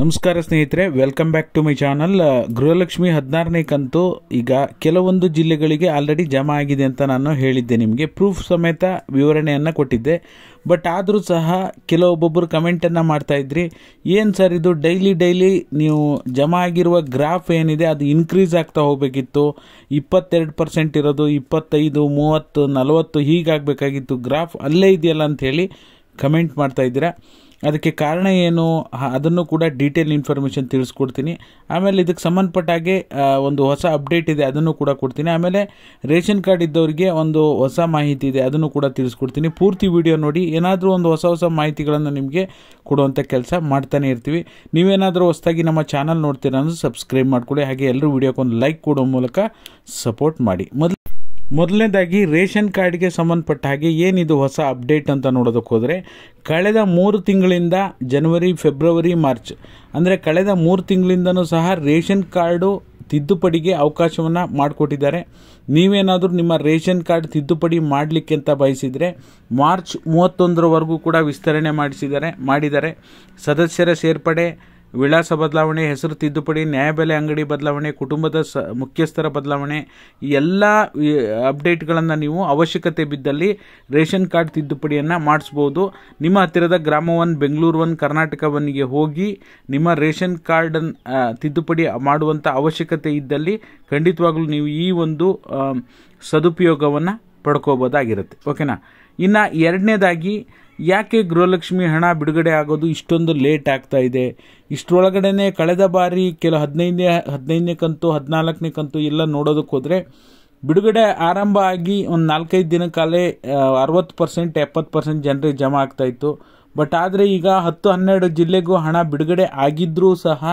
ನಮಸ್ಕಾರ ಸ್ನೇಹಿತರೆ, welcome back to my channel. Gruhalakshmi 16ನೇ ಕಂತು ಈಗ ಕೆಲವೊಂದು ಜಿಲ್ಲೆಗಳಿಗೆ ಆಲ್ರೆಡಿ ಜಮಾ ಆಗಿದೆ ಅಂತ ನಾನು ಹೇಳಿದ್ದೆ. ನಿಮಗೆ ಪ್ರೂಫ್ ಸಮೇತ ವಿವರಣೆಯನ್ನು ಕೊಟ್ಟಿದ್ದೆ. ಬಟ್ ಆದರೂ ಸಹ ಕೆಲವೊಬ್ಬೊಬ್ಬರು ಕಮೆಂಟನ್ನು ಮಾಡ್ತಾ ಇದ್ರಿ, ಏನು ಸರ್ ಇದು ಡೈಲಿ ನೀವು ಜಮಾ ಆಗಿರುವ ಗ್ರಾಫ್ ಏನಿದೆ ಅದು ಇನ್ಕ್ರೀಸ್ ಆಗ್ತಾ ಹೋಗಬೇಕಿತ್ತು, 22% ಇರೋದು 25, 30, 40 ಹೀಗಾಗಬೇಕಾಗಿತ್ತು, ಗ್ರಾಫ್ ಅಲ್ಲೇ ಇದೆಯಲ್ಲ ಅಂಥೇಳಿ ಕಮೆಂಟ್ ಮಾಡ್ತಾ ಇದ್ದೀರಾ. ಅದಕ್ಕೆ ಕಾರಣ ಏನು ಅದನ್ನು ಕೂಡ ಡೀಟೇಲ್ ಇನ್ಫಾರ್ಮೇಷನ್ ತಿಳಿಸ್ಕೊಡ್ತೀನಿ. ಆಮೇಲೆ ಇದಕ್ಕೆ ಸಂಬಂಧಪಟ್ಟ ಹಾಗೆ ಒಂದು ಹೊಸ ಅಪ್ಡೇಟ್ ಇದೆ, ಅದನ್ನು ಕೂಡ ಕೊಡ್ತೀನಿ. ಆಮೇಲೆ ರೇಷನ್ ಕಾರ್ಡ್ ಇದ್ದವರಿಗೆ ಒಂದು ಹೊಸ ಮಾಹಿತಿ ಇದೆ, ಅದನ್ನು ಕೂಡ ತಿಳಿಸ್ಕೊಡ್ತೀನಿ. ಪೂರ್ತಿ ವಿಡಿಯೋ ನೋಡಿ. ಏನಾದರೂ ಒಂದು ಹೊಸ ಮಾಹಿತಿಗಳನ್ನು ನಿಮಗೆ ಕೊಡುವಂಥ ಕೆಲಸ ಮಾಡ್ತಾನೆ ಇರ್ತೀವಿ. ನೀವೇನಾದರೂ ಹೊಸದಾಗಿ ನಮ್ಮ ಚಾನಲ್ ನೋಡ್ತೀರಾ ಅಂದರೆ ಸಬ್ಸ್ಕ್ರೈಬ್ ಮಾಡ್ಕೊಳ್ಳಿ. ಹಾಗೆ ಎಲ್ಲರೂ ವಿಡಿಯೋಕ್ಕೊಂದು ಲೈಕ್ ಕೊಡೋ ಮೂಲಕ ಸಪೋರ್ಟ್ ಮಾಡಿ. ಮೊದಲನೇದಾಗಿ ರೇಷನ್ ಕಾರ್ಡ್ಗೆ ಸಂಬಂಧಪಟ್ಟ ಹಾಗೆ ಏನಿದು ಹೊಸ ಅಪ್ಡೇಟ್ ಅಂತ ನೋಡೋದಕ್ಕೆ ಹೋದರೆ, ಕಳೆದ 3 ತಿಂಗಳಿಂದ ಜನವರಿ, ಫೆಬ್ರವರಿ, ಮಾರ್ಚ್ ಅಂದರೆ ಕಳೆದ 3 ತಿಂಗಳಿಂದನೂ ಸಹ ರೇಷನ್ ಕಾರ್ಡು ತಿದ್ದುಪಡಿಗೆ ಅವಕಾಶವನ್ನು ಮಾಡಿಕೊಟ್ಟಿದ್ದಾರೆ. ನೀವೇನಾದರೂ ನಿಮ್ಮ ರೇಷನ್ ಕಾರ್ಡ್ ತಿದ್ದುಪಡಿ ಮಾಡಲಿಕ್ಕೆ ಅಂತ ಬಯಸಿದರೆ ಮಾರ್ಚ್ 31ರವರೆಗೂ ಕೂಡ ವಿಸ್ತರಣೆ ಮಾಡಿದ್ದಾರೆ. ಸದಸ್ಯರ ಸೇರ್ಪಡೆ, ವಿಳಾಸ ಬದಲಾವಣೆ, ಹೆಸರು ತಿದ್ದುಪಡಿ, ನ್ಯಾಯಬೆಲೆ ಅಂಗಡಿ ಬದಲಾವಣೆ, ಕುಟುಂಬದ ಮುಖ್ಯಸ್ಥರ ಬದಲಾವಣೆ, ಈ ಎಲ್ಲ ಅಪ್ಡೇಟ್ಗಳನ್ನು ನೀವು ಅವಶ್ಯಕತೆ ಬಿದ್ದಲ್ಲಿ ರೇಷನ್ ಕಾರ್ಡ್ ತಿದ್ದುಪಡಿಯನ್ನು ಮಾಡಿಸ್ಬೋದು. ನಿಮ್ಮ ಹತ್ತಿರದ ಗ್ರಾಮ 1, ಬೆಂಗಳೂರು 1, ಕರ್ನಾಟಕ 1ಗೆ ಹೋಗಿ ನಿಮ್ಮ ರೇಷನ್ ಕಾರ್ಡನ್ನು ತಿದ್ದುಪಡಿ ಮಾಡುವಂಥ ಅವಶ್ಯಕತೆ ಇದ್ದಲ್ಲಿ ಖಂಡಿತವಾಗ್ಲೂ ನೀವು ಈ ಒಂದು ಸದುಪಯೋಗವನ್ನು ಪಡ್ಕೋಬೋದಾಗಿರುತ್ತೆ. ಓಕೆನಾ. ಇನ್ನು ಎರಡನೇದಾಗಿ, ಯಾಕೆ ಗೃಹಲಕ್ಷ್ಮಿ ಹಣ ಬಿಡುಗಡೆ ಆಗೋದು ಇಷ್ಟೊಂದು ಲೇಟ್ ಆಗ್ತಾ ಇದೆ? ಇಷ್ಟರೊಳಗಡೆ ಕಳೆದ ಬಾರಿ 15ನೇ ಕಂತು, 14ನೇ ಕಂತು ಎಲ್ಲ ನೋಡೋದಕ್ಕೆ ಹೋದರೆ ಬಿಡುಗಡೆ ಆರಂಭ ಆಗಿ ಒಂದು 4-5 ದಿನಕ್ಕಾಲೇ 60%, 70% ಜನರಿಗೆ ಜಮಾ ಆಗ್ತಾಯಿತ್ತು. ಬಟ್ ಆದರೆ ಈಗ 10-12 ಜಿಲ್ಲೆಗೂ ಹಣ ಬಿಡುಗಡೆ ಆಗಿದ್ದರೂ ಸಹ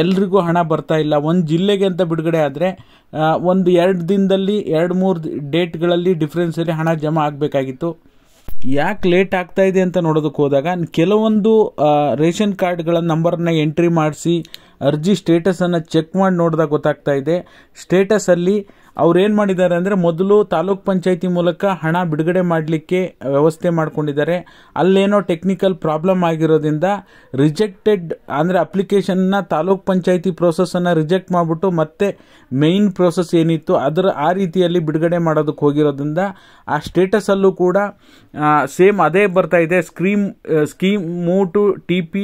ಎಲ್ರಿಗೂ ಹಣ ಬರ್ತಾ ಇಲ್ಲ. ಒಂದು ಜಿಲ್ಲೆಗೆ ಅಂತ ಬಿಡುಗಡೆ ಆದರೆ ಒಂದು 2 ದಿನದಲ್ಲಿ 2-3 ಡೇಟ್ಗಳಲ್ಲಿ ಡಿಫ್ರೆನ್ಸಲ್ಲಿ ಹಣ ಜಮಾ ಆಗಬೇಕಾಗಿತ್ತು. ಯಾಕೆ ಲೇಟ್ ಆಗ್ತಾ ಇದೆ ಅಂತ ನೋಡೋದಕ್ಕೆ ಹೋದಾಗ, ಕೆಲವೊಂದು ರೇಷನ್ ಕಾರ್ಡ್ಗಳ ನಂಬರನ್ನು ಎಂಟ್ರಿ ಮಾಡಿಸಿ ಅರ್ಜಿ ಸ್ಟೇಟಸನ್ನು ಚೆಕ್ ಮಾಡಿ ನೋಡಿದಾಗ ಗೊತ್ತಾಗ್ತಾ ಇದೆ. ಸ್ಟೇಟಸಲ್ಲಿ ಅವ್ರು ಏನು ಮಾಡಿದ್ದಾರೆ ಅಂದರೆ, ಮೊದಲು ತಾಲೂಕ್ ಪಂಚಾಯತಿ ಮೂಲಕ ಹಣ ಬಿಡುಗಡೆ ಮಾಡಲಿಕ್ಕೆ ವ್ಯವಸ್ಥೆ ಮಾಡ್ಕೊಂಡಿದ್ದಾರೆ. ಅಲ್ಲೇನೋ ಟೆಕ್ನಿಕಲ್ ಪ್ರಾಬ್ಲಮ್ ಆಗಿರೋದ್ರಿಂದ ರಿಜೆಕ್ಟೆಡ್ ಅಂದರೆ ಅಪ್ಲಿಕೇಶನ್ನ ತಾಲೂಕ್ ಪಂಚಾಯತಿ ಪ್ರೋಸೆಸ್ಸನ್ನು ರಿಜೆಕ್ಟ್ ಮಾಡಿಬಿಟ್ಟು ಮತ್ತೆ ಮೇಯ್ನ್ ಪ್ರೋಸೆಸ್ ಏನಿತ್ತು ಆ ರೀತಿಯಲ್ಲಿ ಬಿಡುಗಡೆ ಮಾಡೋದಕ್ಕೆ ಹೋಗಿರೋದ್ರಿಂದ ಆ ಸ್ಟೇಟಸಲ್ಲೂ ಕೂಡ ಸೇಮ್ ಅದೇ ಬರ್ತಾ ಇದೆ, scheme move to TP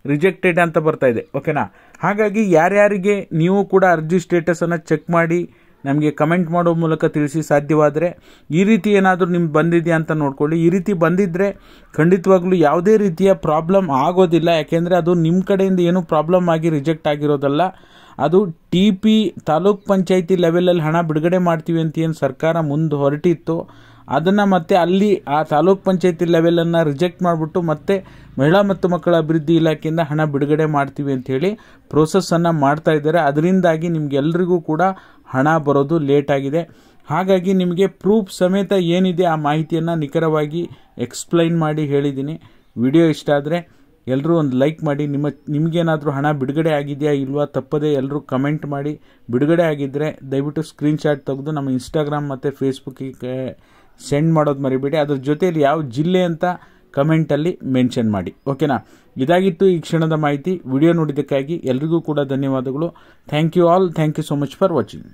rejected ಅಂತ ಬರ್ತಾ ಇದೆ. ಓಕೆನಾ. ಹಾಗಾಗಿ ಯಾರ್ಯಾರಿಗೆ ನೀವು ಕೂಡ ಅರ್ಜಿ ಸ್ಟೇಟಸನ್ನು ಚೆಕ್ ಮಾಡಿ ನಮಗೆ ಕಮೆಂಟ್ ಮಾಡೋ ಮೂಲಕ ತಿಳಿಸಿ. ಸಾಧ್ಯವಾದರೆ ಈ ರೀತಿ ಏನಾದರೂ ನಿಮ್ಗೆ ಬಂದಿದೆಯಾ ಅಂತ ನೋಡ್ಕೊಳ್ಳಿ. ಈ ರೀತಿ ಬಂದಿದ್ದರೆ ಖಂಡಿತವಾಗ್ಲೂ ಯಾವುದೇ ರೀತಿಯ ಪ್ರಾಬ್ಲಮ್ ಆಗೋದಿಲ್ಲ. ಯಾಕೆಂದರೆ ಅದು ನಿಮ್ಮ ಕಡೆಯಿಂದ ಏನೂ ಪ್ರಾಬ್ಲಮ್ ಆಗಿ ರಿಜೆಕ್ಟ್ ಆಗಿರೋದಲ್ಲ. ಅದು TP ತಾಲೂಕ್ ಪಂಚಾಯತಿ ಲೆವೆಲಲ್ಲಿ ಹಣ ಬಿಡುಗಡೆ ಮಾಡ್ತೀವಿ ಅಂತ ಏನು ಸರ್ಕಾರ ಮುಂದೆ ಹೊರಟಿತ್ತು, ಅದನ್ನು ಮತ್ತೆ ಅಲ್ಲಿ ಆ ತಾಲೂಕ್ ಪಂಚಾಯತಿ ಲೆವೆಲನ್ನು ರಿಜೆಕ್ಟ್ ಮಾಡಿಬಿಟ್ಟು ಮತ್ತೆ ಮಹಿಳಾ ಮತ್ತು ಮಕ್ಕಳ ಅಭಿವೃದ್ಧಿ ಇಲಾಖೆಯಿಂದ ಹಣ ಬಿಡುಗಡೆ ಮಾಡ್ತೀವಿ ಅಂಥೇಳಿ ಪ್ರೋಸೆಸ್ಸನ್ನು ಮಾಡ್ತಾ ಇದ್ದಾರೆ. ಅದರಿಂದಾಗಿ ನಿಮಗೆಲ್ಲರಿಗೂ ಕೂಡ ಹಣ ಬರೋದು ಲೇಟ್ ಆಗಿದೆ. ಹಾಗಾಗಿ ನಿಮಗೆ ಪ್ರೂಫ್ ಸಮೇತ ಏನಿದೆ ಆ ಮಾಹಿತಿಯನ್ನು ನಿಖರವಾಗಿ ಎಕ್ಸ್ಪ್ಲೈನ್ ಮಾಡಿ ಹೇಳಿದ್ದೀನಿ. ವಿಡಿಯೋ ಇಷ್ಟ ಆದರೆ ಎಲ್ಲರೂ ಒಂದು ಲೈಕ್ ಮಾಡಿ. ನಿಮಗೇನಾದರೂ ಹಣ ಬಿಡುಗಡೆ ಆಗಿದೆಯಾ ಇಲ್ವಾ ತಪ್ಪದೆ ಎಲ್ಲರೂ ಕಮೆಂಟ್ ಮಾಡಿ. ಬಿಡುಗಡೆ ಆಗಿದ್ದರೆ ದಯವಿಟ್ಟು ಸ್ಕ್ರೀನ್ಶಾಟ್ ತೆಗೆದು ನಮ್ಮ ಇನ್ಸ್ಟಾಗ್ರಾಮ್ ಮತ್ತು ಫೇಸ್ಬುಕ್ಕಿಗೆ ಸೆಂಡ್ ಮಾಡೋದು ಮರಿಬೇಡಿ. ಅದ್ರ ಜೊತೆಯಲ್ಲಿ ಯಾವ ಜಿಲ್ಲೆ ಅಂತ ಕಮೆಂಟಲ್ಲಿ ಮೆನ್ಷನ್ ಮಾಡಿ. ಓಕೆನಾ. ಇದಾಗಿತ್ತು ಈ ಕ್ಷಣದ ಮಾಹಿತಿ. ವಿಡಿಯೋ ನೋಡಿದ್ದಕ್ಕಾಗಿ ಎಲ್ರಿಗೂ ಕೂಡ ಧನ್ಯವಾದಗಳು. Thank you all. Thank you so much for watching.